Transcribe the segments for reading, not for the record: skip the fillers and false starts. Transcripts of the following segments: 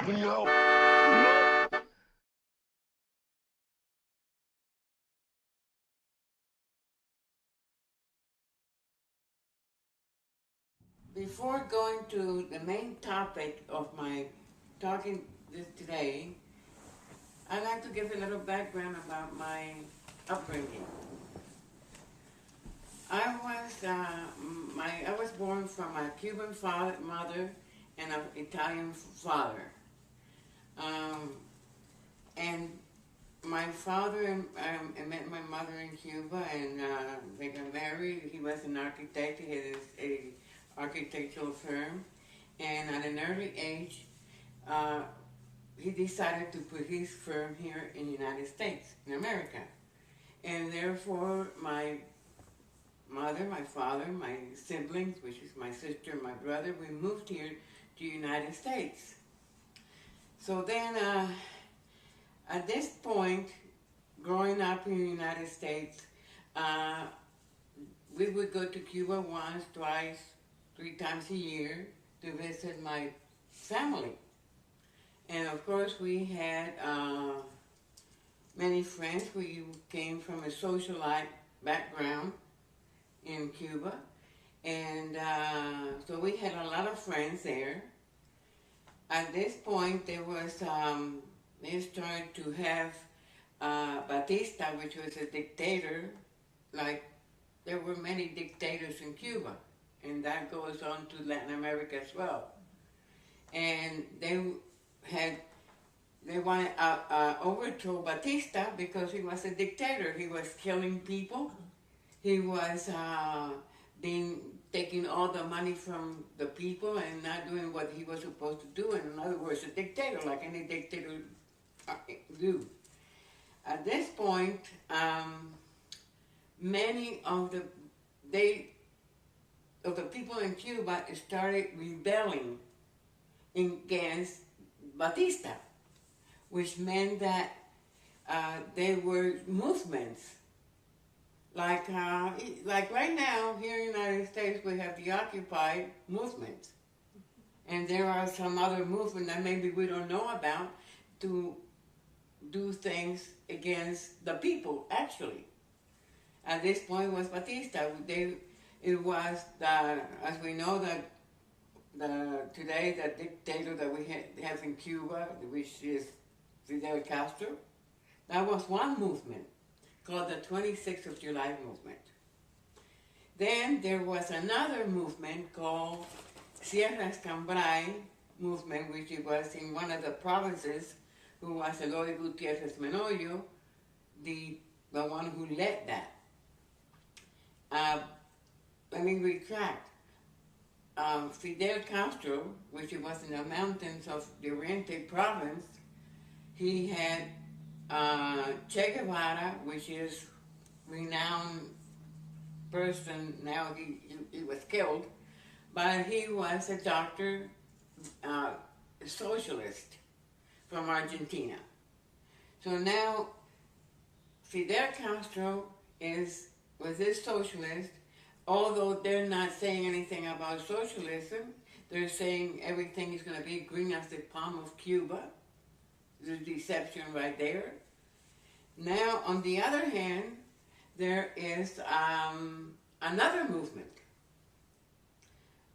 No. Before going to the main topic of my talking today, I'd like to give a little background about my upbringing. I was born from a Cuban mother and an Italian father, um, and my father I met my mother in Cuba, and they got married. He was an architect. He had a architectural firm, and at an early age, uh, he decided to put his firm here in the United States, in America. And therefore, my mother, my father, my siblings, which is my sister and my brother, we moved here to the United States. So then, at this point, growing up in the United States, uh, we would go to Cuba once, twice, 3 times a year to visit my family. And of course, we had many friends. We came from a socialite background in Cuba. And so we had a lot of friends there. At this point, they started to have Batista, which was a dictator. Like, there were many dictators in Cuba, and that goes on to Latin America as well. And they wanted to overthrow Batista because he was a dictator. He was killing people. He was taking all the money from the people and not doing what he was supposed to do. And in other words, a dictator, like any dictator do. At this point, many of the people in Cuba started rebelling against Batista, which meant that there were movements. Like right now, here in the United States, we have the Occupy movement. And there are some other movements that maybe we don't know about to do things against the people, actually. At this point was Batista. It was, as we know, today the dictator that we have in Cuba, which is Fidel Castro. That was one movement called the 26th of July movement. Then there was another movement called Sierras Cambrai movement, which it was in one of the provinces, who was Eloy Gutierrez Menoyo, the one who led that. Let me retract. Fidel Castro, which was in the mountains of the Oriente province, he had Che Guevara, which is renowned person. Now he was killed, but he was a doctor, a socialist from Argentina. So now Fidel Castro was this socialist, although they're not saying anything about socialism. They're saying everything is going to be green as the palm of Cuba. There's deception right there. Now, on the other hand, there is another movement.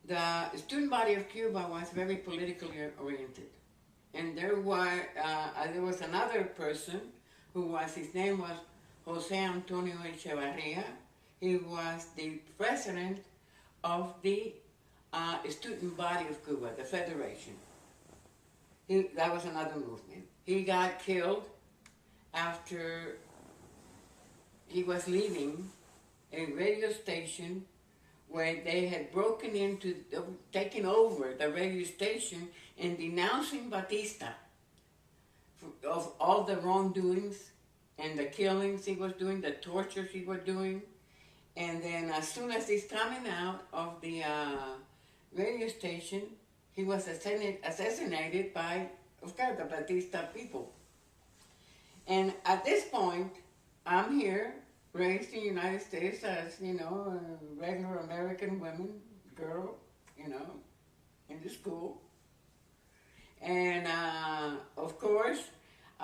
The student body of Cuba was very politically oriented. And there was another person his name was Jose Antonio Echevarria. He was the president of the student body of Cuba, the Federation. That was another movement. He got killed after he was leaving a radio station where they had taken over the radio station and denouncing Batista of all the wrongdoings and the killings he was doing, the tortures he was doing. And then as soon as he's coming out of the radio station, he was assassinated by, of course, the Batista people. And at this point, I'm here, raised in the United States as, a regular American girl, in the school. And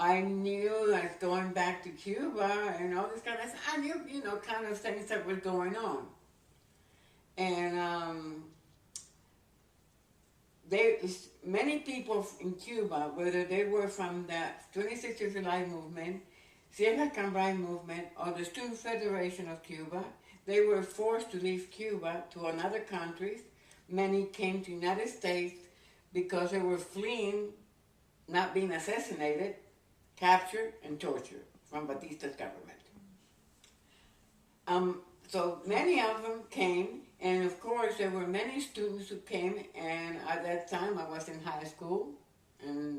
I knew I was going back to Cuba and all this kind of stuff. I knew, kind of things that were going on. And many people in Cuba, whether they were from the 26th of July movement, Sierra Cambrai movement, or the Student Federation of Cuba, they were forced to leave Cuba to another countries. Many came to the United States because they were fleeing, not being assassinated, captured, and tortured from Batista's government. So many of them came, and of course there were many students who came, and at that time I was in high school, and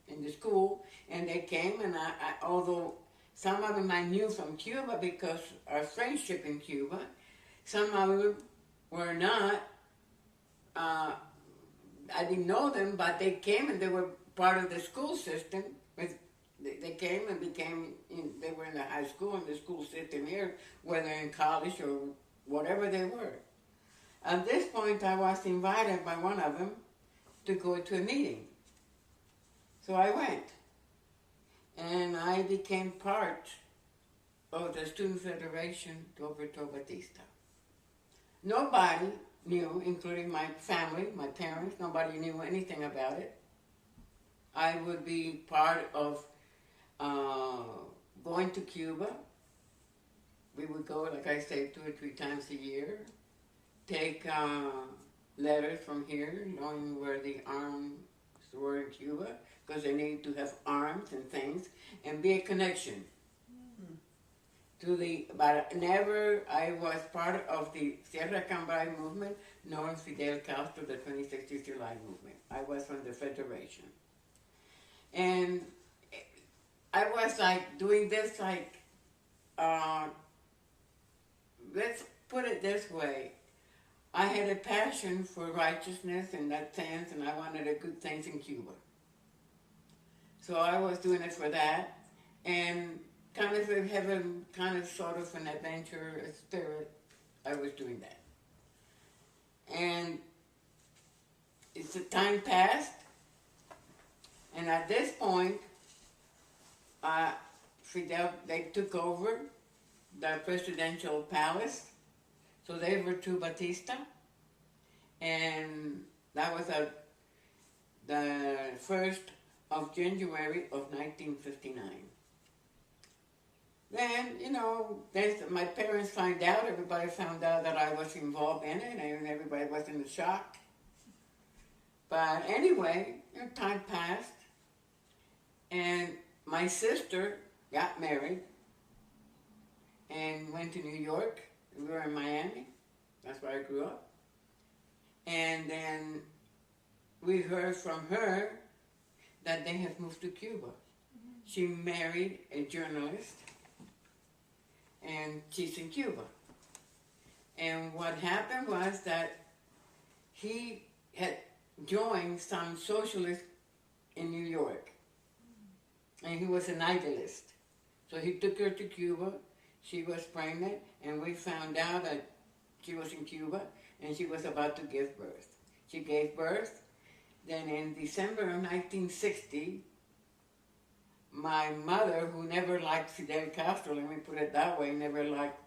in the school, and they came, and I although some of them I knew from Cuba because our friendship in Cuba, some of them were not, I didn't know them, but they came and they were part of the school system. They came and they were in the high school and the school system here, whether in college or whatever they were. At this point, I was invited by one of them to go to a meeting. So I went, and I became part of the Student Federation to overthrow Batista. Nobody knew, including my family, my parents, nobody knew anything about it. I would be part of going to Cuba. We would go, like I say, 2 or 3 times a year, take letters from here, knowing where the arms were in Cuba, because they needed to have arms and things, and be a connection to the, but never I was part of the Sierra Cambrai movement, nor Fidel Castro, the 26th of July movement. I was from the Federation. And I was like doing this let's put it this way. I had a passion for righteousness in that sense, and I wanted the good things in Cuba. So I was doing it for that, and kind of having sort of an adventure spirit, I was doing that. And it's the time passed, and at this point, Fidel, they took over the presidential palace, so they overthrew Batista, and that was the 1st of January of 1959. Then, my parents found out, everybody found out that I was involved in it, and everybody was in shock. But anyway, time passed, and my sister got married and went to New York. We were in Miami. That's where I grew up. And then we heard from her that they have moved to Cuba. She married a journalist, and she's in Cuba. And what happened was that he had joined some socialists in New York, and he was an idealist. So he took her to Cuba. She was pregnant, and we found out that she was in Cuba, and she was about to give birth. She gave birth. Then in December of 1960, my mother, who never liked Fidel Castro, let me put it that way, never liked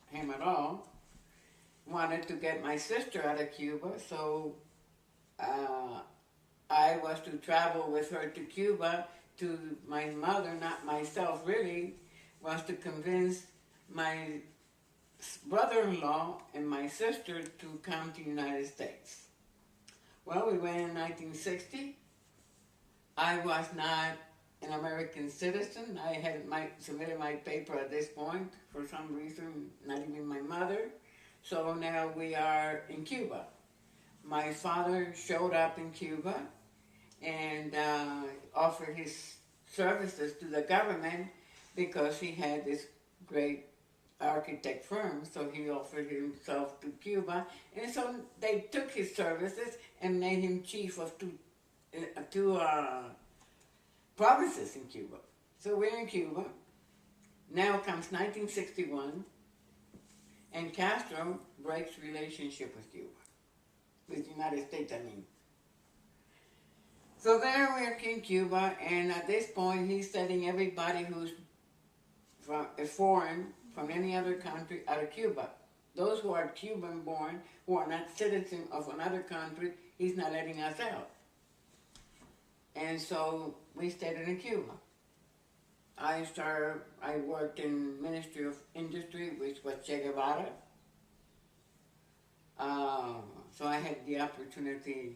him at all, wanted to get my sister out of Cuba, so I was to travel with her to Cuba. To my mother, not myself really, was to convince my brother-in-law and my sister to come to the United States. Well, we went in 1960. I was not an American citizen. I had submitted my paper at this point, for some reason, not even my mother. So now we are in Cuba. My father showed up in Cuba and offered his services to the government because he had this great architect firm, so he offered himself to Cuba, and so they took his services and made him chief of two provinces in Cuba. So we're in Cuba. Now comes 1961, and Castro breaks relationship with Cuba, with the United States, I mean. So there we're in Cuba, and at this point he's setting everybody who's foreign from any other country out of Cuba. Those who are Cuban born, who are not citizens of another country, he's not letting us out. And so we stayed in Cuba. I worked in Ministry of Industry, which was Che Guevara. So I had the opportunity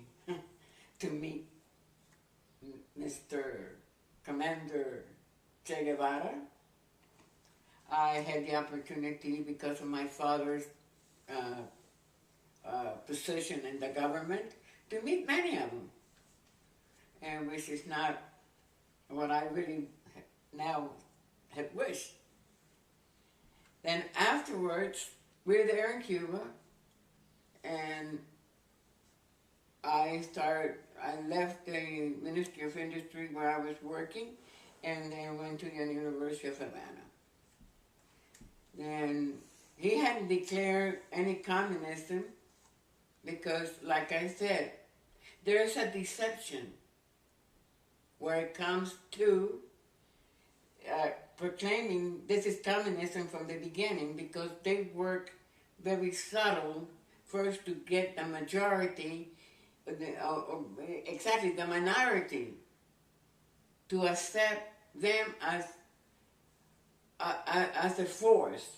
to meet Mr. Commander Che Guevara. I had the opportunity, because of my father's position in the government, to meet many of them, and which is not what I really now had wished. Then afterwards, we're there in Cuba, and I left the Ministry of Industry where I was working, and then went to the University of Havana. Then he hadn't declared any communism because, like I said, there's a deception where it comes to proclaiming this is communism from the beginning, because they work very subtle first to get the majority, exactly the minority, to accept them as a force.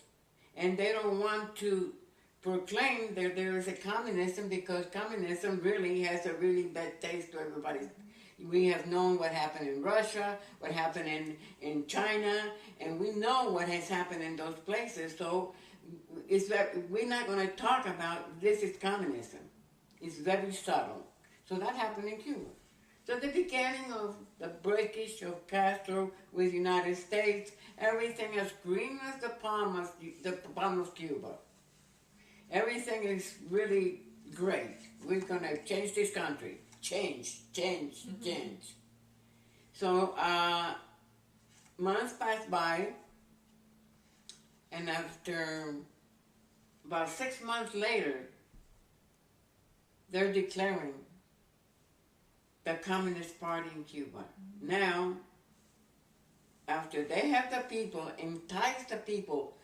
And they don't want to proclaim that there is a communism, because communism really has a really bad taste to everybody. We have known what happened in Russia, what happened in China, and we know what has happened in those places. So it's that we're not going to talk about this is communism. It's very subtle. So that happened in Cuba. So the beginning of the breakage of Castro with the United States, everything as green as the palm of Cuba. Everything is really great. We're going to change this country. Change. So months passed by, and after about 6 months later, they're declaring the Communist Party in Cuba. Now, after they have the people, entice the people,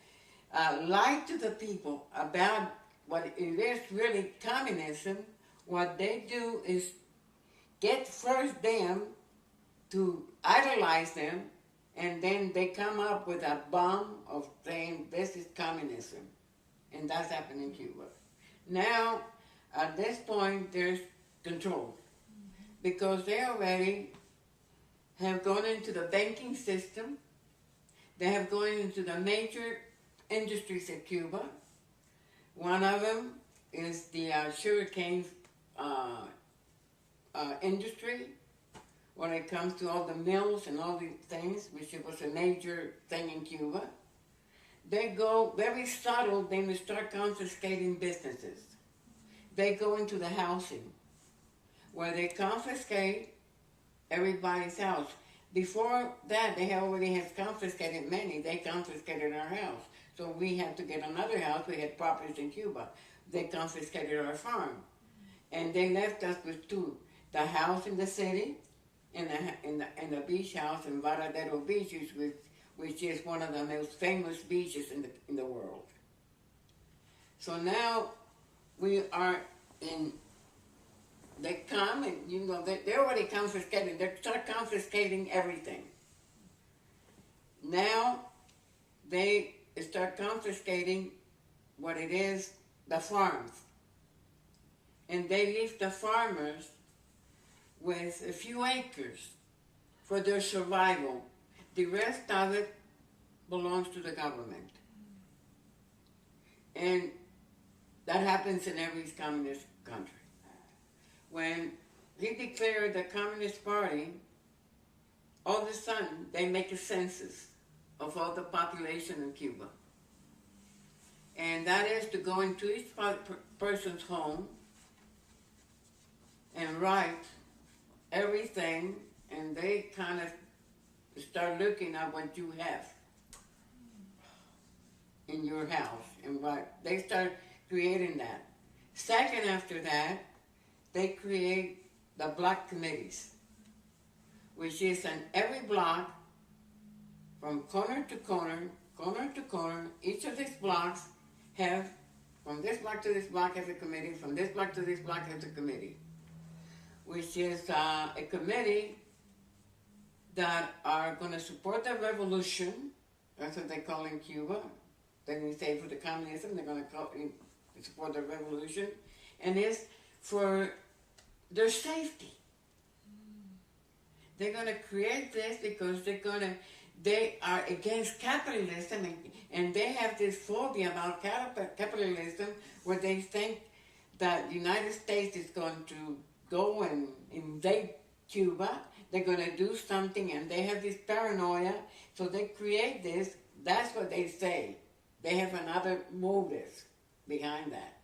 lie to the people about what it is really communism, what they do is get first them to idolize them, and then they come up with a bomb of saying this is communism. And that's happened in Cuba. Now, at this point, there's control, because they already have gone into the banking system. They have gone into the major industries in Cuba. One of them is the sugarcane industry, when it comes to all the mills and all these things, which it was a major thing in Cuba. They go very subtle, they start confiscating businesses. They go into the housing, where they confiscate everybody's house. Before that, they already have confiscated many. They confiscated our house. So we had to get another house. We had properties in Cuba. They confiscated our farm. And they left us with two: the house in the city and the beach house in Varadero Beach, which is one of the most famous beaches in the world. So now we are in, they come and, they already confiscated, they start confiscating everything. Now they start confiscating what it is, the farms. And they leave the farmers with a few acres for their survival. The rest of it belongs to the government. And that happens in every communist country. When he declared the Communist Party, all of a sudden they make a census of all the population in Cuba. And that is to go into each person's home and write everything, and they kind of start looking at what you have in your house, and what they start creating that. Second, after that, they create the black committees. which is on every block, from corner to corner, corner to corner. Each of these blocks have, from this block to this block has a committee, from this block to this block has a committee, which is a committee that are going to support the revolution. That's what they call in Cuba. Then you say for the communism, they're going to support the revolution. And it's for their safety. They're going to create this because they are against capitalism, and they have this phobia about capitalism, where they think that the United States is going to go and invade Cuba. They're going to do something, and they have this paranoia, so they create this. That's what they say. They have another motive behind that.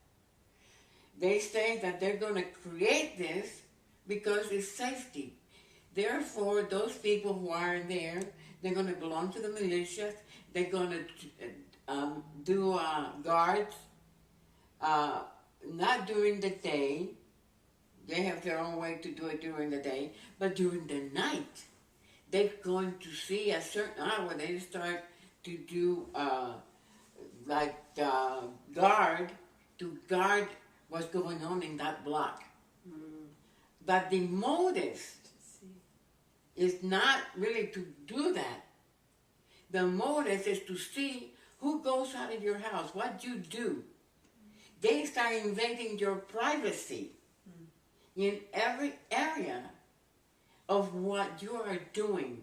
They say that they're going to create this because it's safety. Therefore, those people who are there, they're going to belong to the militias. They're going to do guards, not during the day. They have their own way to do it during the day. But during the night, they're going to see a certain hour, they start to do guard what's going on in that block. But the motive is not really to do that. The motive is to see who goes out of your house, what you do. They start invading your privacy in every area of what you are doing.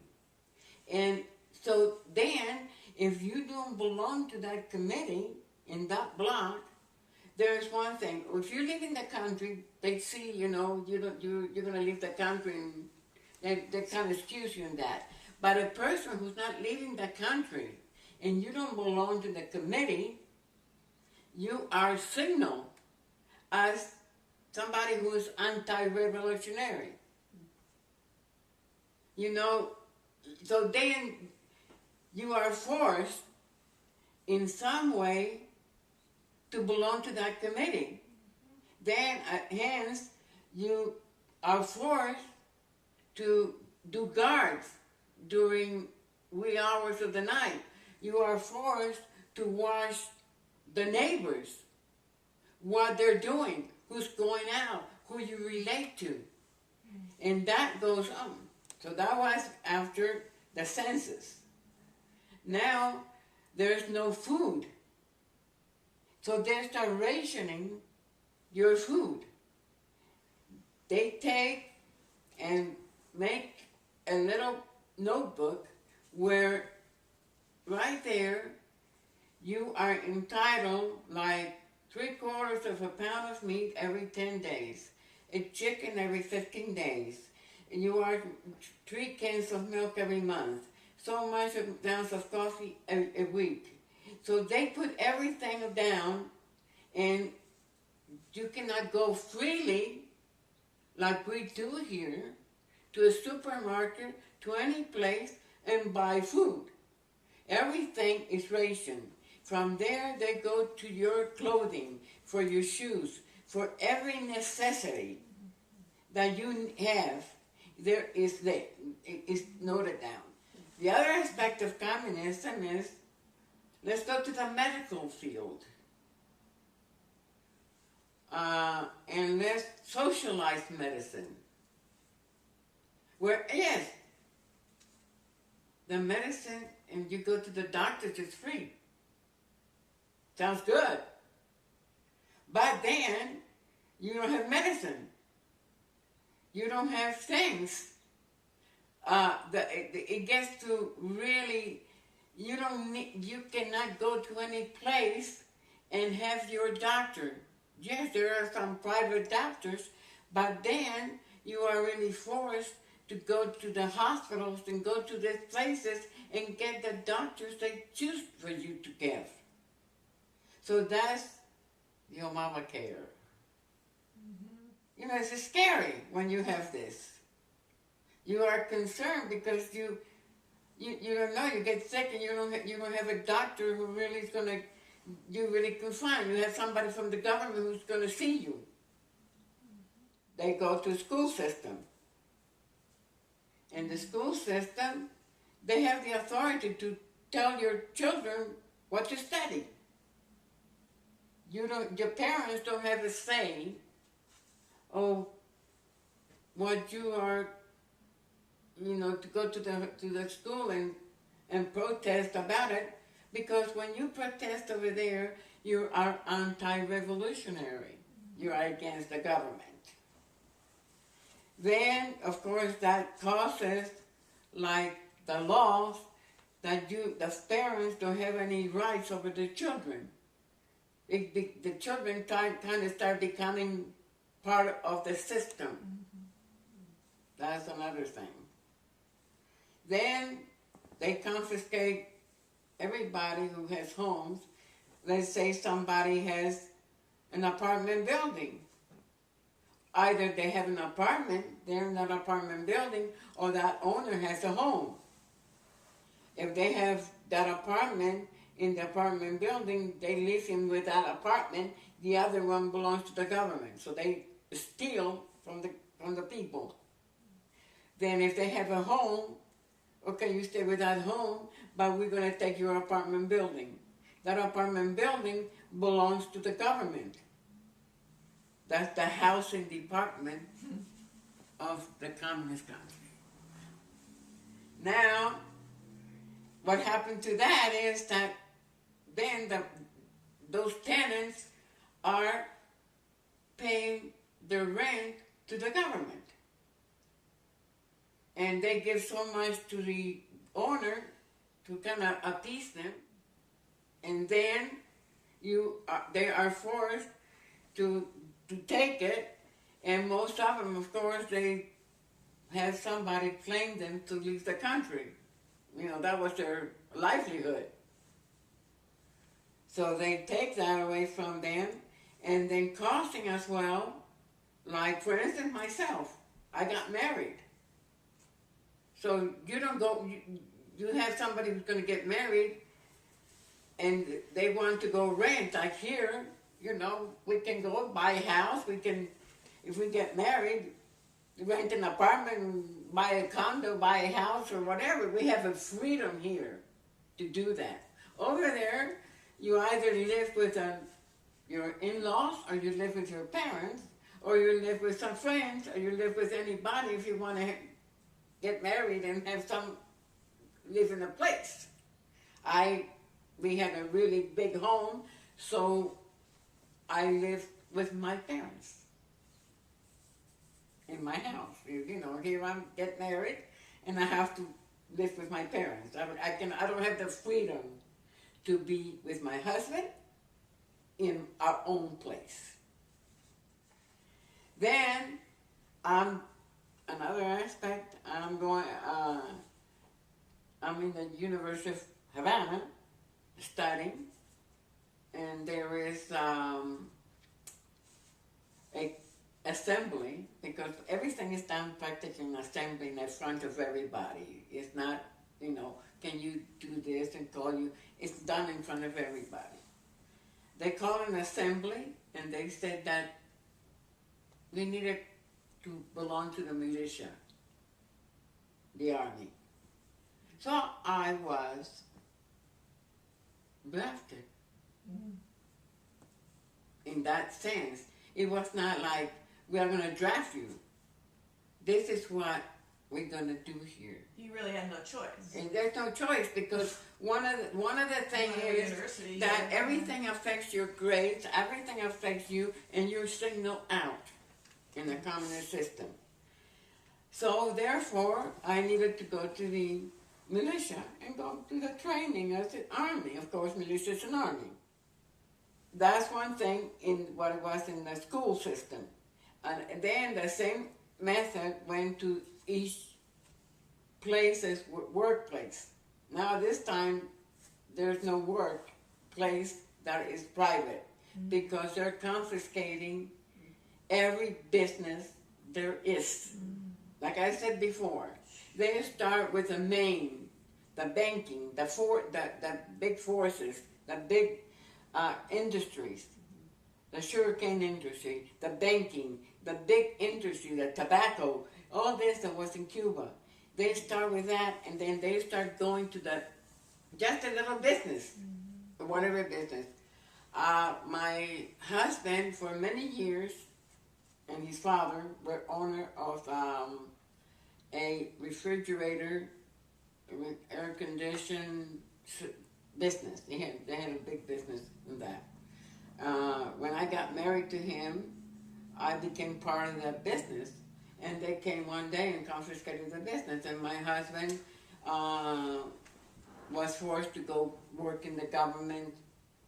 And so then, if you don't belong to that committee in that block, there's one thing. If you live in the country, they see, you're going to leave the country, and they kind of excuse you in that. But a person who's not leaving the country and you don't belong to the committee, you are signaled as somebody who is anti-revolutionary. So then you are forced in some way to belong to that committee. Then, hence, you are forced to do guards during wee hours of the night. You are forced to watch the neighbors, what they're doing, who's going out, who you relate to. And that goes on. So that was after the census. Now, there's no food. So they start rationing your food. They take and make a little notebook where right there you are entitled like 3/4 of a pound of meat every 10 days, a chicken every 15 days, and you are 3 cans of milk every month, so much ounce of coffee a week. So they put everything down, and you cannot go freely like we do here to a supermarket, to any place, and buy food. Everything is rationed. From there, they go to your clothing, for your shoes, for every necessity that you have. There is noted down. The other aspect of communism is, let's go to the medical field. And let's socialize medicine. Where, yes, the medicine, and you go to the doctors, it's free. Sounds good. But then, you don't have medicine. You don't have things. It gets to really, you cannot go to any place and have your doctor. Yes, there are some private doctors, but then you are really forced to go to the hospitals and go to these places and get the doctors they choose for you to get. So that's your Obamacare. It's scary when you have this. You are concerned because you don't know, you get sick and you don't have a doctor who really is going to, you really can find. You have somebody from the government who's going to see you. They go to school system. In the school system, they have the authority to tell your children what to study. Your parents don't have a say of what you are, to go to the school and protest about it, because when you protest over there, you are anti-revolutionary. You are against the government. Then, of course, that causes, like the laws, that the parents don't have any rights over the children. The children kind of start becoming part of the system. That's another thing. Then they confiscate everybody who has homes. Let's say somebody has an apartment building. Either they have an apartment, they're in that apartment building, or that owner has a home. If they have that apartment in the apartment building, they leave him with that apartment, the other one belongs to the government. So they steal from the people. Then if they have a home, okay, you stay with that home, but we're going to take your apartment building. That apartment building belongs to the government. That's the housing department of the communist country. Now, what happened to that is that then those tenants are paying their rent to the government. And they give so much to the owner to kind of appease them. And then they are forced to take it, and most of them, of course, they have somebody claim them to leave the country. That was their livelihood. So they take that away from them, and then costing as well, like, for instance, myself, I got married. So you don't go, you have somebody who's going to get married, and they want to go rent, like here, we can go buy a house, if we get married, rent an apartment, buy a condo, buy a house, or whatever. We have a freedom here to do that. Over there, you either live with your in-laws, or you live with your parents, or you live with some friends, or you live with anybody if you want to get married and have live in a place. We had a really big home, so I lived with my parents in my house. Here I get married, and I have to live with my parents. I don't have the freedom to be with my husband in our own place. Then, another aspect, I'm in the University of Havana studying, and there is a assembly, because everything is done practically in assembly in front of everybody. It's not, can you do this and call you? It's done in front of everybody. They called an assembly, and they said that we needed to belong to the militia, the army. So I was drafted. In that sense, it was not like, we are going to draft you. This is what we're going to do here. You really had no choice. And there's no choice, because one of the things is that everything affects your grades, everything affects you, and you're signaled out in the communist system. So therefore, I needed to go to the militia and go to the training as an army. Of course, militia is an army. That's one thing in what it was in the school system. And then the same method went to each place's workplace. Now this time, there's no workplace that is private, because they're confiscating every business there is. Like I said before, they start with the main, the banking, the big forces, the big industries, the sugarcane industry, the banking, the big industry, the tobacco, all this that was in Cuba. they start with that, and then they start going to just a little business, whatever business. My husband, for many years, and his father were owner of a refrigerator, air conditioned business. They had a big business in that. When I got married to him, I became part of that business, and they came one day and confiscated the business, and my husband was forced to go work in the government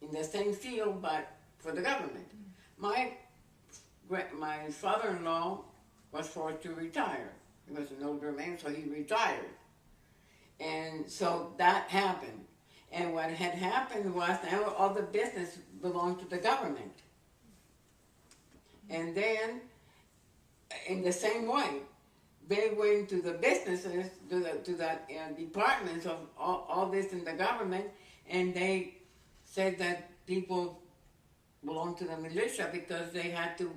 in the same field, but for the government. My father-in-law was forced to retire. He was an older man, so he retired. And so that happened. And what had happened was now all the business belonged to the government. And then, in the same way, they went to the businesses, to the departments of all this in the government, and they said that people belonged to the militia because they had to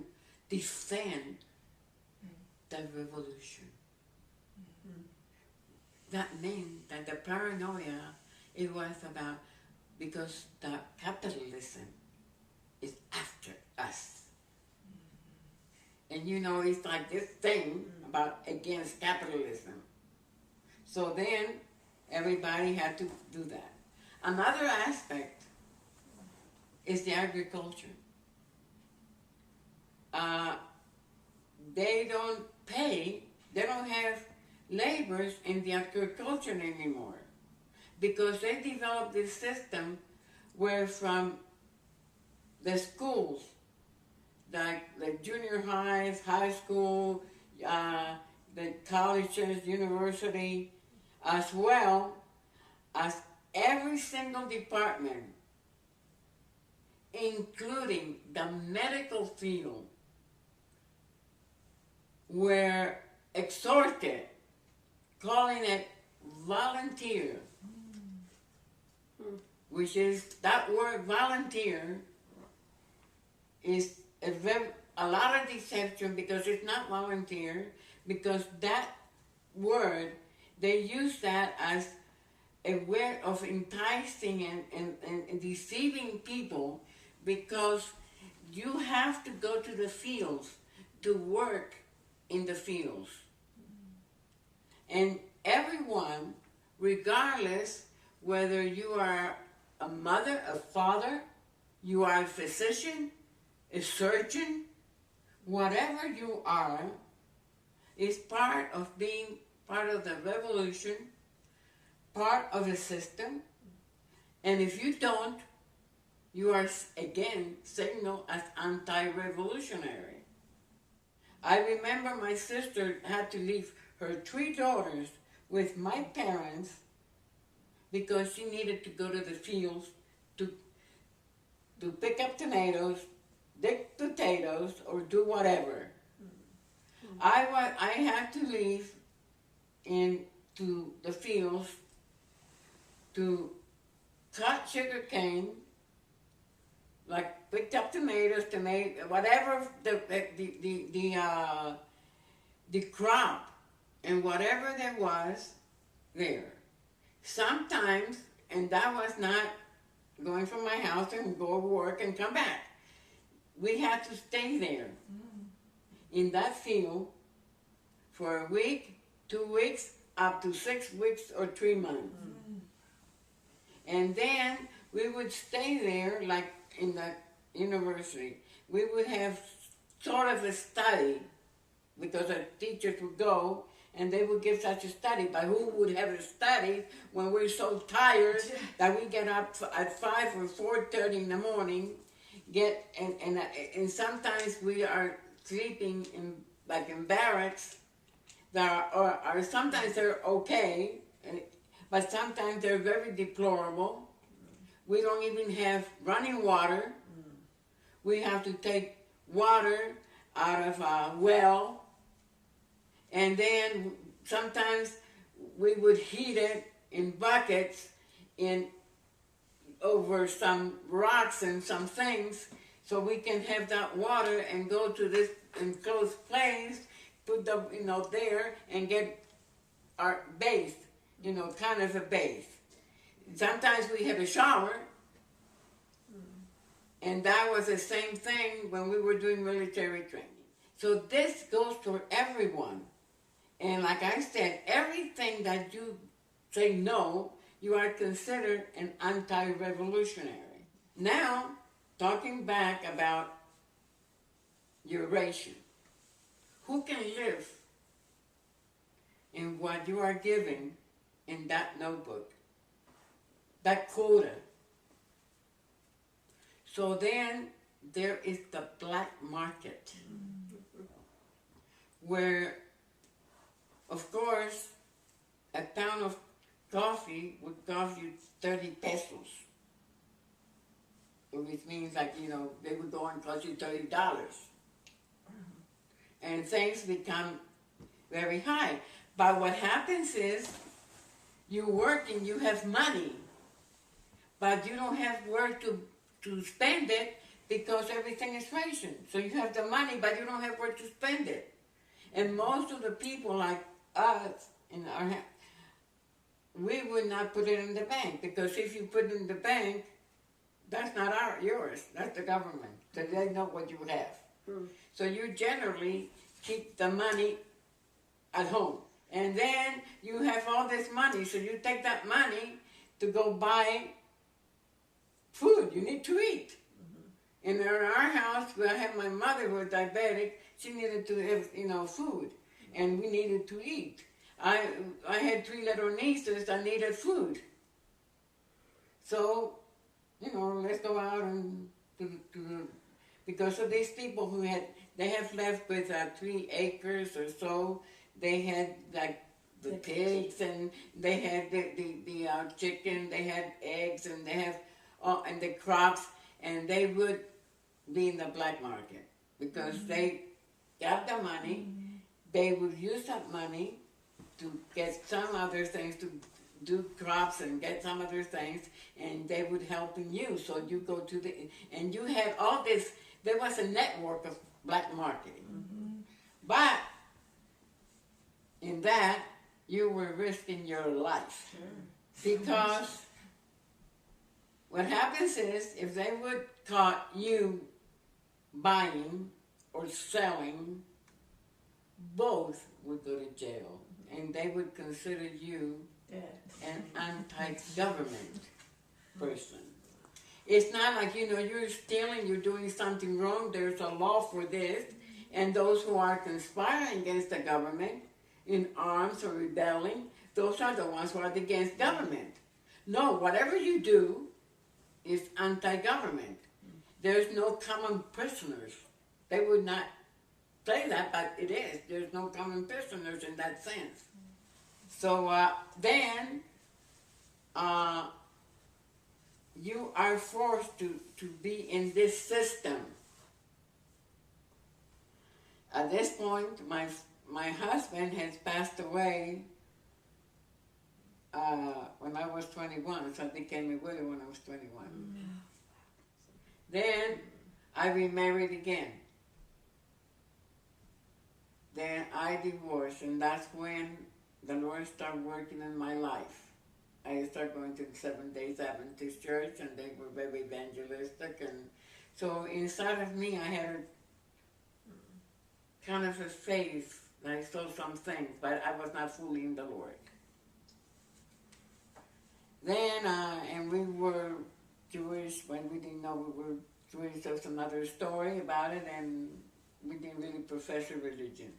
defend the revolution. That meant that the paranoia, it was about, because the capitalism is after us. And you know, it's like this thing about against capitalism. So then everybody had to do that. Another aspect is the agriculture. They don't pay, they don't have laborers in the agriculture anymore, because they developed this system where from the schools, like junior highs, high school, the colleges, university, as well as every single department, including the medical field, were exhorted, calling it volunteer, which is, that word volunteer is a lot of deception, because it's not volunteer, because that word, they use that as a way of enticing and deceiving people, because you have to go to the fields to work in the fields. And everyone, regardless whether you are a mother, a father, you are a physician, a surgeon, whatever you are, is part of being part of the revolution, part of the system. And if you don't, you are again signaled as anti-revolutionary. I remember my sister had to leave her 3 daughters with my parents because she needed to go to the fields to pick up tomatoes, dig potatoes, or do whatever. I had to leave into the fields to cut sugar cane, like picked up tomatoes, whatever the crop and whatever there was there. Sometimes, and that was not going from my house and go to work and come back. We had to stay there in that field for a week, 2 weeks, up to 6 weeks or 3 months. And then we would stay there, like in the university. We would have sort of a study, because the teachers would go and they would give such a study. But who would have a study when we're so tired that we get up at 5 or 4:30 in the morning, and sometimes we are sleeping in barracks that are sometimes they're okay, but sometimes they're very deplorable. We don't even have running water. We have to take water out of a well, and then sometimes we would heat it in buckets over some rocks and some things, so we can have that water and go to this enclosed place, put the there and get our base, you know, kind of a base. Sometimes we had a shower, and that was the same thing when we were doing military training. So this goes for everyone. And like I said, everything that you say no, you are considered an anti-revolutionary. Now, talking back about your ration, who can live in what you are giving in that notebook, that quota? So then there is the black market, where, of course, a pound of coffee would cost you 30 pesos. Which means, like, you know, they would go and cost you $30. And things become very high. But what happens is, you work and you have money, but you don't have where to spend it because everything is rationed. So you have the money, but you don't have where to spend it. And most of the people like us, we would not put it in the bank, because if you put it in the bank, that's not yours, that's the government. So they know what you have. So you generally keep the money at home. And then you have all this money, so you take that money to go buy food. You need to eat. And in our house, where I had my mother who was diabetic, she needed to have, you know, food. And we needed to eat. I had 3 little nieces that needed food. So, you know, let's go out and because of these people who they have left with 3 acres or so. They had like the pigs, and they had the chicken, they had eggs, and they have and the crops, and they would be in the black market because they got the money. They would use that money to get some other things, to do crops and get some other things, and they would help you. So you go to and you had all this. There was a network of black marketing, but in that, you were risking your life. Because what happens is, if they would caught you buying or selling, both would go to jail. And they would consider you an anti-government person. It's not like, you know, you're stealing, you're doing something wrong, there's a law for this, and those who are conspiring against the government, in arms or rebelling, those are the ones who are against government. No, whatever you do is anti-government. There's no common prisoners. They would not say that, but it is. There's no common prisoners in that sense. So then you are forced to be in this system. At this point, my husband has passed away when I was 21, so I became a widow when I was 21. Then I remarried again. Then I divorced, and that's when the Lord started working in my life. I started going to the Seventh-day Adventist church, and they were very evangelistic, and so inside of me I had a kind of a faith. I saw some things, but I was not fully in the Lord. Then, and we were Jewish when we didn't know we were Jewish. There was another story about it, and we didn't really profess a religion.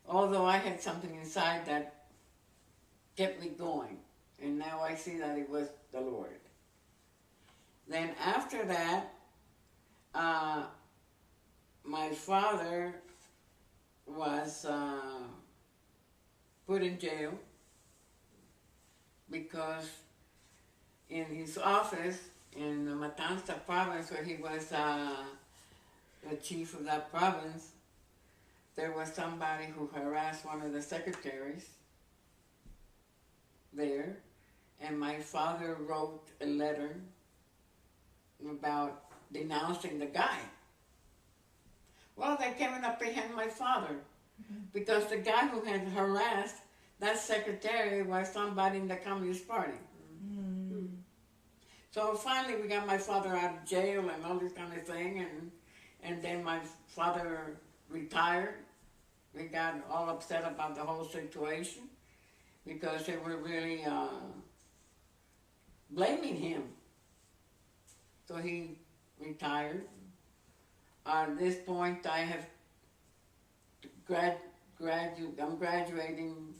Although I had something inside that kept me going, and now I see that it was the Lord. Then after that, my father was put in jail because in his office in the Matanza province, where he was the chief of that province, there was somebody who harassed one of the secretaries there, and my father wrote a letter about denouncing the guy. Well, they came and apprehended my father because the guy who had harassed that secretary was somebody in the Communist Party. Mm. So finally we got my father out of jail and all this kind of thing, and then my father retired. We got all upset about the whole situation because they were really blaming him. So he retired. At this point I have I'm graduating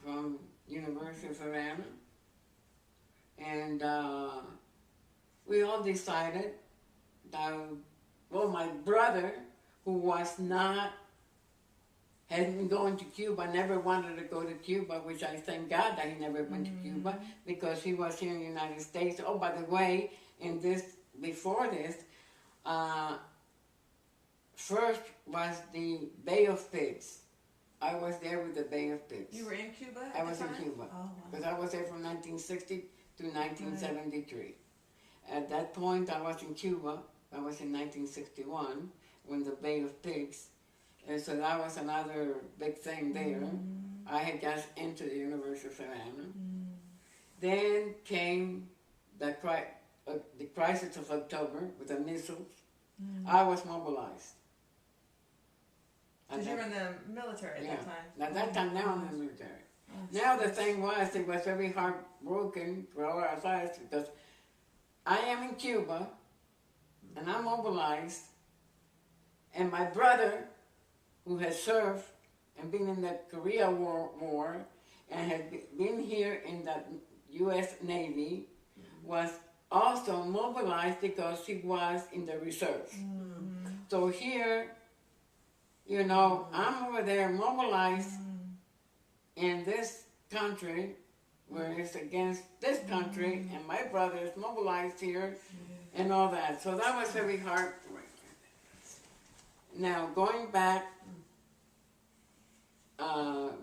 from University of Havana, and we all decided that, well, my brother, who hadn't been going to Cuba, never wanted to go to Cuba, which I thank God that he never went to Cuba, because he was here in the United States. Oh, by the way, before this, first was the Bay of Pigs. I was there with the Bay of Pigs. You were in Cuba at I was the in time? Cuba. Oh, wow. Because I was there from 1960 to 1973. At that point, I was in Cuba. I was in 1961 when the Bay of Pigs. And so that was another big thing there. I had just entered the University of Havana. Then came the crisis of October with the missiles. I was mobilized. Because you were in the military at that time. At that time, now I'm in the military. Now the thing was, it was very heartbroken for all our sides because I am in Cuba and I'm mobilized, and my brother, who has served and been in the Korea War and had been here in the U.S. Navy, was also mobilized because he was in the reserves. So here, you know, I'm over there mobilized in this country where it's against this country, and my brother is mobilized here and all that. So that was very heartbreaking. Now, going back,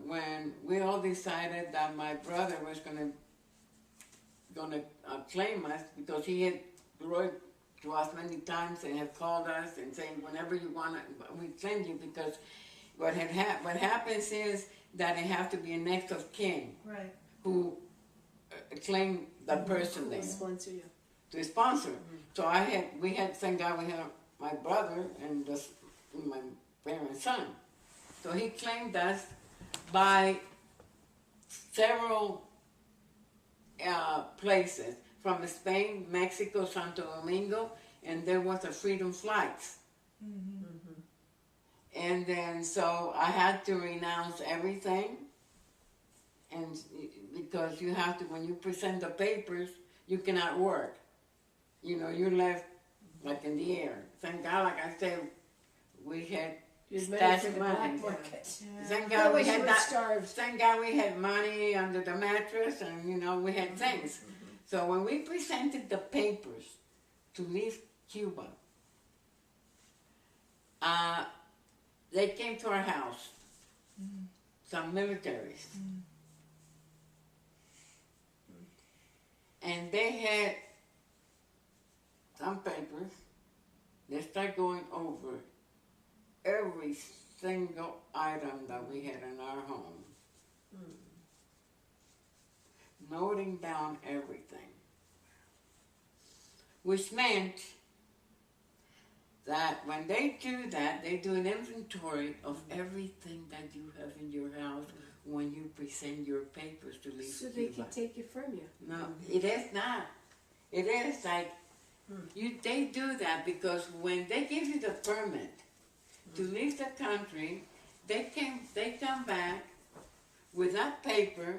when we all decided that my brother was gonna claim us, because he had wrote to us many times and have called us and saying, whenever you want to, we claim you, because what happens is that it has to be a next of kin who claim the person there Sponsor you. to sponsor. So thank God we had my brother and my parents' son. So he claimed us by several places, from Spain, Mexico, Santo Domingo, and there was a freedom flights. And then so I had to renounce everything, and because you have to, when you present the papers, you cannot work. You know, you're left like in the air. Thank God, like I said, we had stashed money. Thank God we had that. Thank God we had money under the mattress, and you know we had things. So when we presented the papers to leave Cuba, they came to our house, some militaries, and they had some papers. They started going over every single item that we had in our home, noting down everything, which meant that when they do that, they do an inventory of everything that you have in your house when you present your papers to leave So Cuba. they can take it from you. No, it is not. It is like, they do that because when they give you the permit to leave the country, they come back with that paper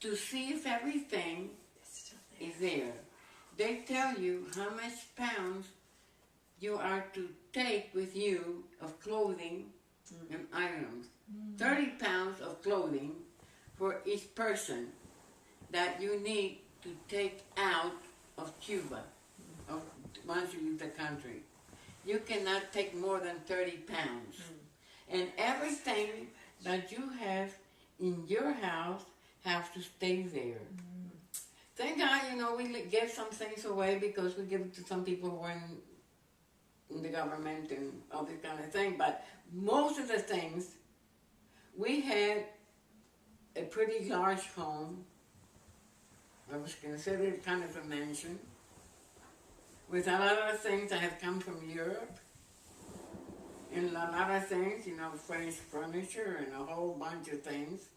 to see if everything is there. They tell you how much pounds you are to take with you of clothing and items. 30 pounds of clothing for each person that you need to take out of Cuba once you leave the country. You cannot take more than 30 pounds. And everything that you have in your house has to stay there. Thank God, you know, we give some things away because we give it to some people who are in the government and all this kind of thing. But most of the things we had a pretty large home. I was considered kind of a mansion, with a lot of things that have come from Europe, and a lot of things, you know, French furniture and a whole bunch of things.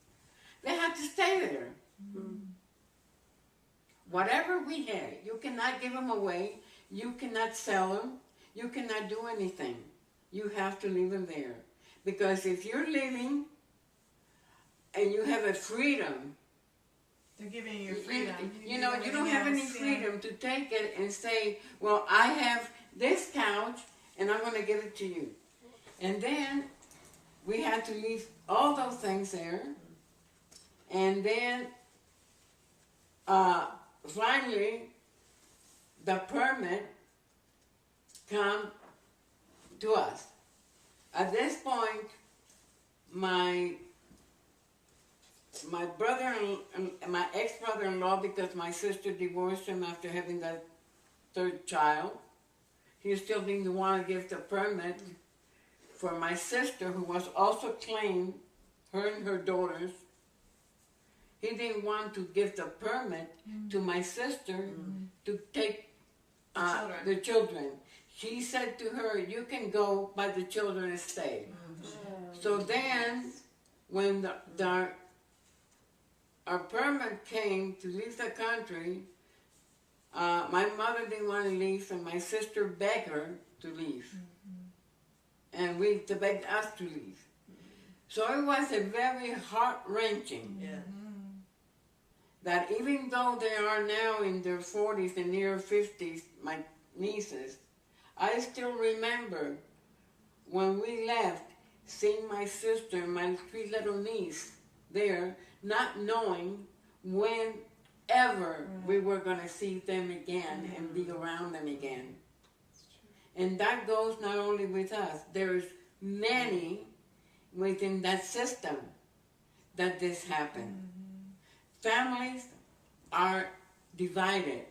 They had to stay there. Mm-hmm. Whatever we had, you cannot give them away, you cannot sell them, you cannot do anything. You have to leave them there. Because if you're living and you have a freedom, they're giving you freedom. You know, you don't have any freedom to take it and say, well, I have this couch and I'm going to give it to you. And then we had to leave all those things there. And then finally, the permit come to us. At this point, my brother, my ex-brother-in-law, because my sister divorced him after having that third child, he still didn't want to give the permit for my sister, who was also claimed, her and her daughters. He didn't want to give the permit to my sister to take the children. He said to her, you can go, but the children stay. So then, when our permit came to leave the country, my mother didn't want to leave, and my sister begged her to leave. And they begged us to leave. So it was a very heart-wrenching. That even though they are now in their 40s and near 50s, my nieces, I still remember when we left, seeing my sister and my 3 little niece there, not knowing when ever we were going to see them again and be around them again. And that goes not only with us. There's many within that system that this happened. Families are divided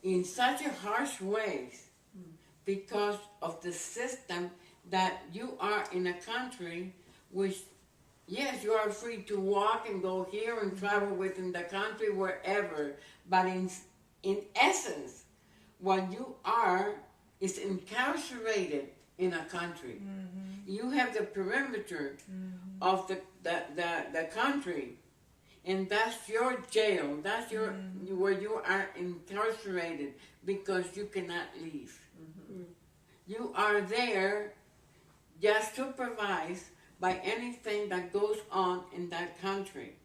in such a harsh ways because of the system that you are in a country which, yes, you are free to walk and go here and travel within the country wherever, but in essence, what you are is incarcerated in a country. You have the perimeter of the country, and that's your jail. That's your where you are incarcerated because you cannot leave. You are there just supervised by anything that goes on in that country.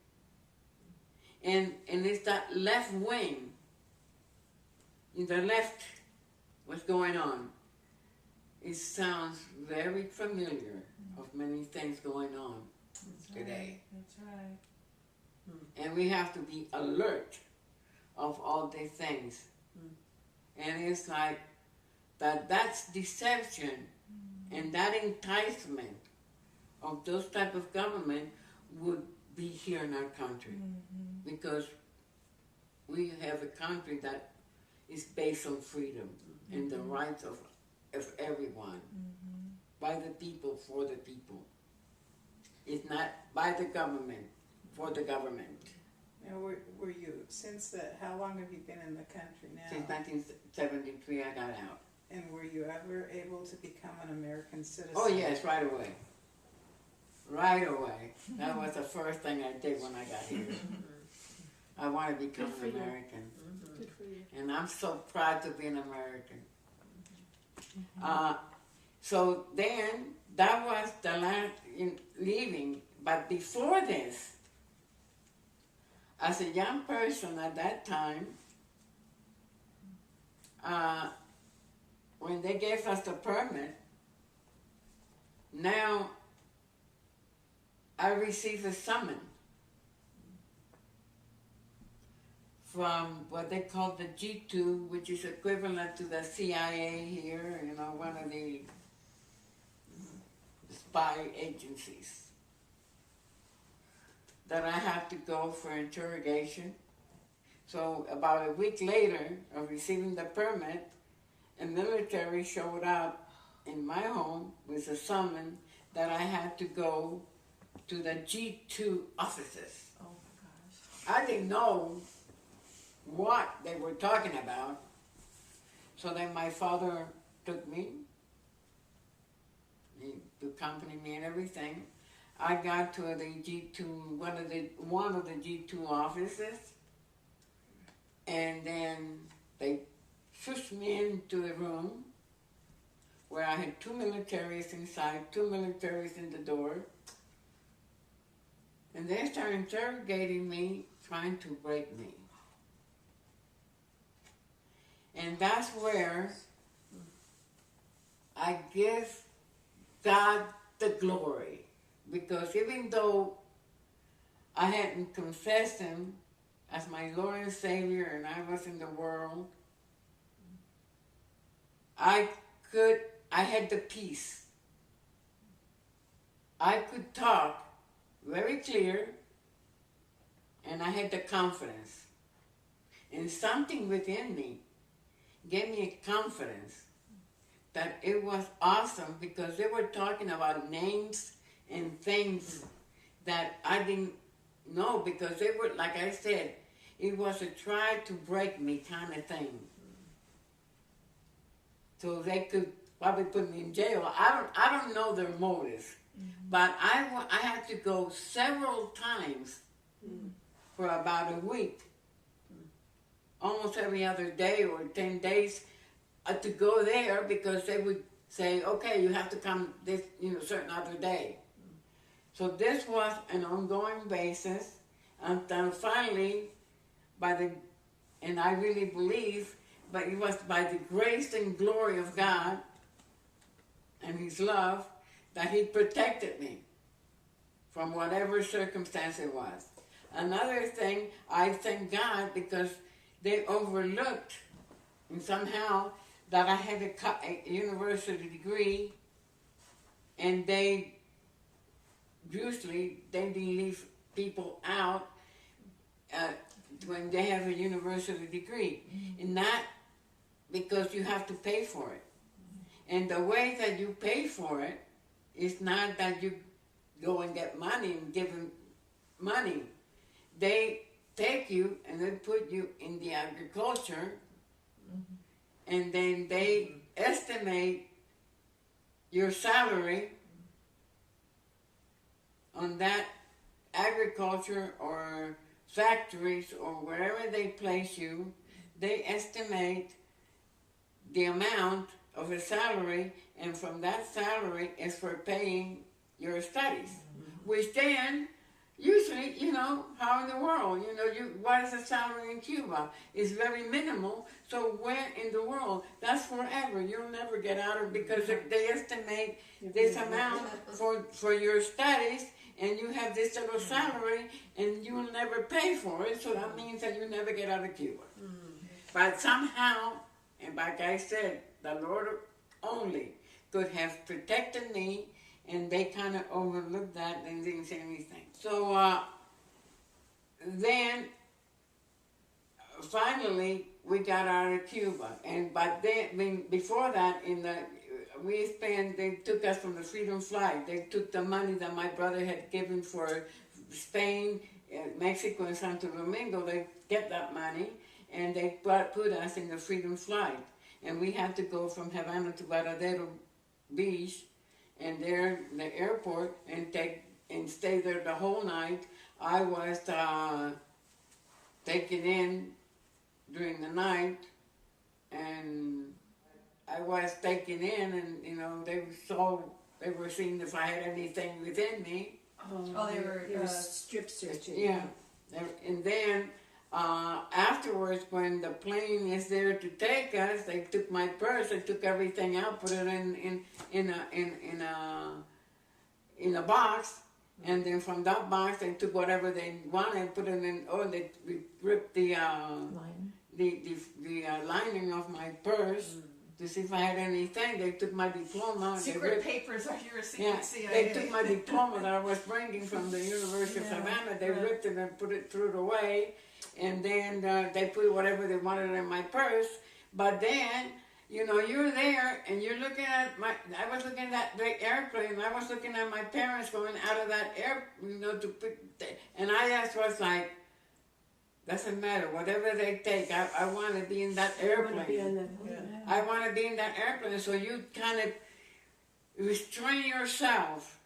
And it's that left wing, in the left, what's going on. It sounds very familiar of many things going on today. That's right. And we have to be alert of all these things. And it's like that's deception and that enticement of those type of government would be here in our country. Because we have a country that is based on freedom and the rights of everyone, by the people, for the people. It's not by the government, for the government. Now, were you, how long have you been in the country now? Since 1973 I got out. And were you ever able to become an American citizen? Oh yes, right away. Right away. That was the first thing I did when I got here. I want to become an American. Good for you. And I'm so proud to be an American. So then, that was the last in leaving. But before this, as a young person at that time, when they gave us the permit, now I received a summons from what they call the G2, which is equivalent to the CIA here, you know, one of the spy agencies, that I have to go for interrogation. So about a week later of receiving the permit, a military showed up in my home with a summons that I had to go to the G2 offices. Oh my gosh. I didn't know what they were talking about. So then my father took me. He accompanied me and everything. I got to the G2, one of the G2 offices, and then they pushed me into a room where I had 2 militaries inside, 2 militaries in the door, and they started interrogating me, trying to break me. And that's where I give God the glory. Because even though I hadn't confessed Him as my Lord and Savior and I was in the world, I had the peace. I could talk very clear and I had the confidence. And something within me gave me a confidence that it was awesome because they were talking about names and things that I didn't know because they were, like I said, it was a try to break me kind of thing. So they could probably put me in jail. I don't know their motives, but I had to go several times for about a week, almost every other day or 10 days to go there because they would say, okay, you have to come this, certain other day. So this was an ongoing basis until finally, and I really believe, but it was by the grace and glory of God and His love that He protected me from whatever circumstance it was. Another thing, I thank God because they overlooked and somehow that I had a university degree, and they didn't leave people out when they have a university degree, and not because you have to pay for it. And the way that you pay for it is not that you go and get money and give them money. They take you and they put you in the agriculture, and then they estimate your salary on that agriculture or factories or wherever they place you. They estimate the amount of a salary, and from that salary is for paying your studies, which then usually, how in the world, what is the salary in Cuba? It's very minimal, so where in the world? That's forever. You'll never get out of it because they estimate this amount for your studies, and you have this little salary, and you will never pay for it, so that means that you never get out of Cuba. But somehow, and like I said, the Lord only could have protected me, and they kind of overlooked that and didn't say anything. So then, finally, we got out of Cuba. But then, before that, they took us from the Freedom Flight. They took the money that my brother had given for Spain, Mexico, and Santo Domingo. They get that money, and they put us in the Freedom Flight. And we had to go from Havana to Varadero Beach, and there in the airport, and stay there the whole night. I was taken in during the night, and I was taken in, and they were seeing if I had anything within me. They were strip searching. Yeah, and then afterwards, when the plane is there to take us, they took my purse, they took everything out, put it in a box, and then from that box they took whatever they wanted, put it in. They ripped the lining of my purse to see if I had anything. They took my diploma. secret papers of your secret CIA. They took my diploma that I was bringing from the University of Havana. They ripped it and threw it away. And then they put whatever they wanted in my purse. But then you know, you're there and you're looking at I was looking at the airplane, I was looking at my parents going out of that you know, and I just was like, doesn't matter, whatever they take, I want to be in that airplane. I want to be in that airplane. So you kind of restrain yourself,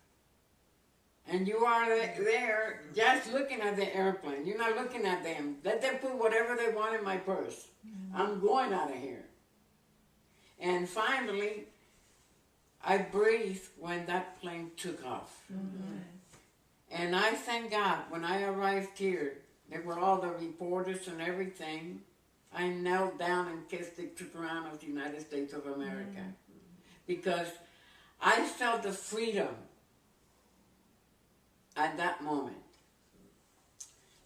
and you are there just looking at the airplane. You're not looking at them. Let them put whatever they want in my purse. I'm going out of here. And finally, I breathed when that plane took off. And I thank God, when I arrived here, there were all the reporters and everything. I knelt down and kissed the crown of the United States of America. Because I felt the freedom at that moment.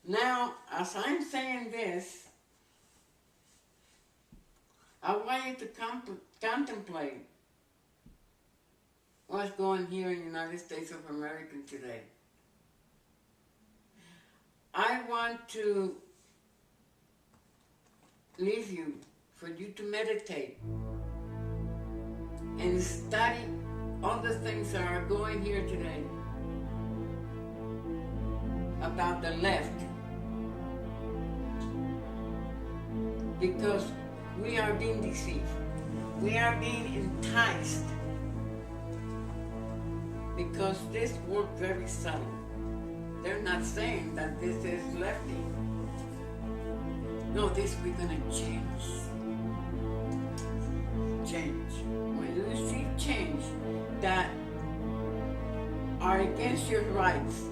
Now, as I'm saying this, I want you to contemplate what's going here in the United States of America today. I want to leave you, for you to meditate and study all the things that are going here today about the left. Because we are being deceived. We are being enticed. Because this works very subtle. They're not saying that this is lefty. No, this we're gonna change. Change. When you see change that are against your rights,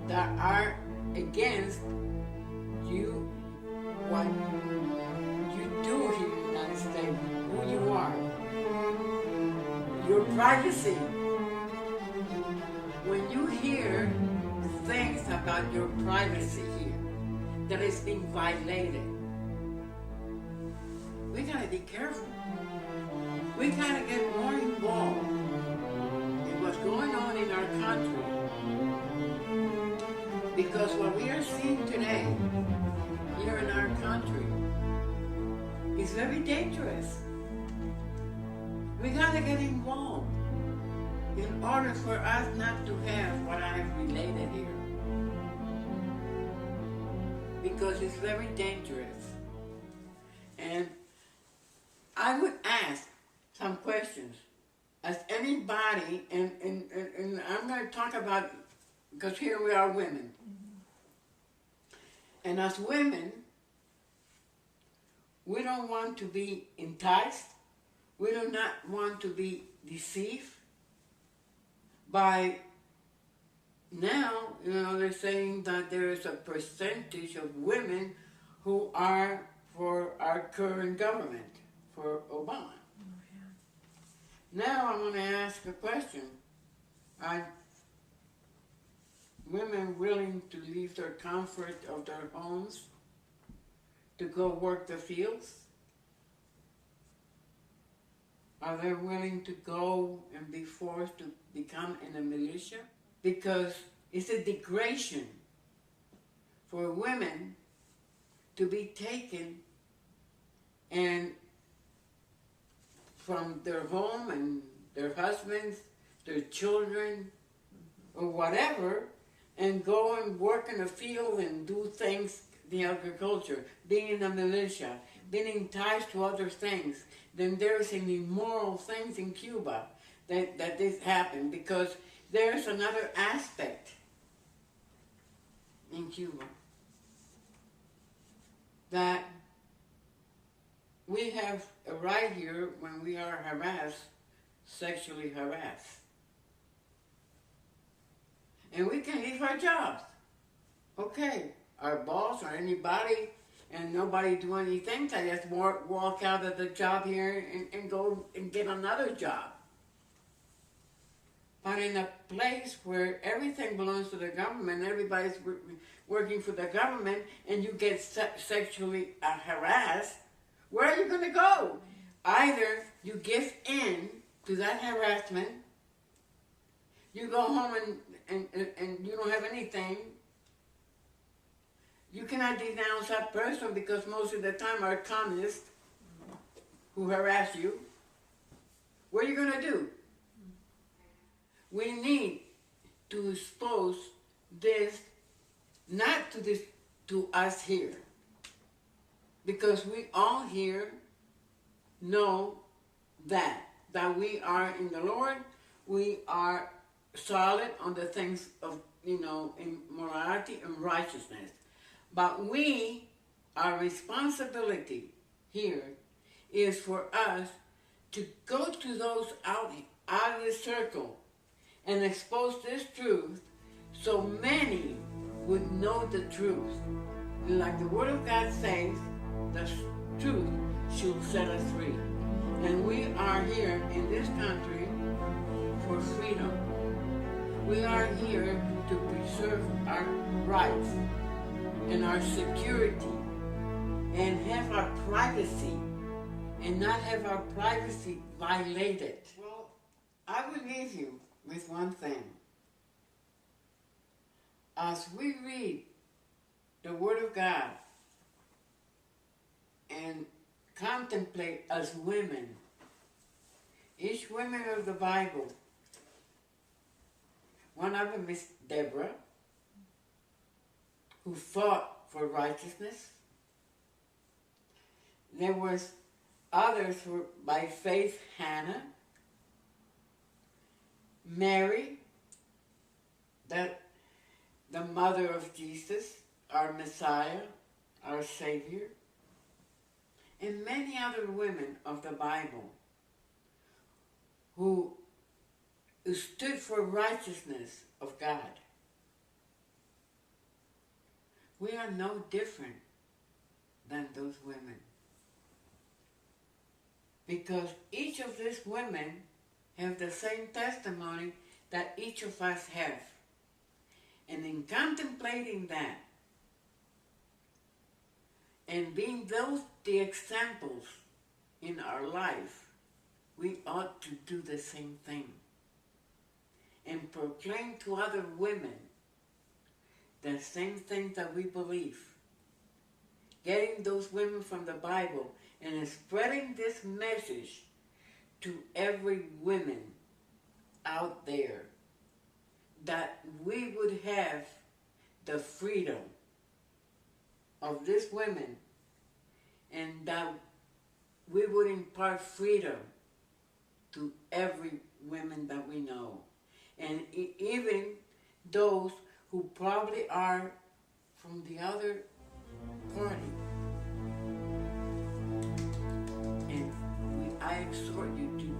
that are against you, what you do here in the United States, who you are, your privacy. When you hear things about your privacy here that is being violated, we gotta be careful. We gotta get more involved in what's going on in our country. Because what we are seeing today here in our country is very dangerous. We gotta get involved in order for us not to have what I have related here. Because it's very dangerous. And I would ask some questions. As anybody, and I'm going to talk about, because here we are women. And as women, we don't want to be enticed. We do not want to be deceived by, now, you know, they're saying that there is a percentage of women who are for our current government, for Obama. Now I'm going to ask a question. Are women willing to leave their comfort of their homes to go work the fields? Are they willing to go and be forced to become in a militia? Because it's a degradation for women to be taken and from their home and their husbands, their children, or whatever, and go and work in a field and do things, the agriculture, being in a militia, being enticed to other things. Then there's some immoral things in Cuba that this happened, because there's another aspect in Cuba that we have a right here when we are harassed, sexually harassed. And we can leave our jobs. Okay, our boss or anybody, and nobody do anything, I just walk out of the job here and go and get another job. But in a place where everything belongs to the government, everybody's working for the government, and you get sexually harassed, where are you going to go? Either you give in to that harassment, you go home and you don't have anything. You cannot denounce that person because most of the time are communists, who harass you, what are you going to do? We need to expose this, not to us here, because we all here know that we are in the Lord, we are solid on the things of, in morality and righteousness. But our responsibility here is for us to go to those out of the circle and expose this truth so many would know the truth. And like the Word of God says, the truth shall set us free. And we are here in this country for freedom. We are here to preserve our rights and our security and have our privacy and not have our privacy violated. Well, I will leave you with one thing. As we read the Word of God and contemplate as women, each woman of the Bible, one of them is Deborah, who fought for righteousness. There was others who were by faith, Hannah, Mary, that the mother of Jesus, our Messiah, our Savior, and many other women of the Bible who stood for righteousness of God. We are no different than those women, because each of these women have the same testimony that each of us have. And in contemplating that and being the examples in our life, we ought to do the same thing and proclaim to other women the same thing that we believe. Getting those women from the Bible and spreading this message to every woman out there, that we would have the freedom of these women, and that we would impart freedom to every woman that we know, and even those who probably are from the other party. And I exhort you to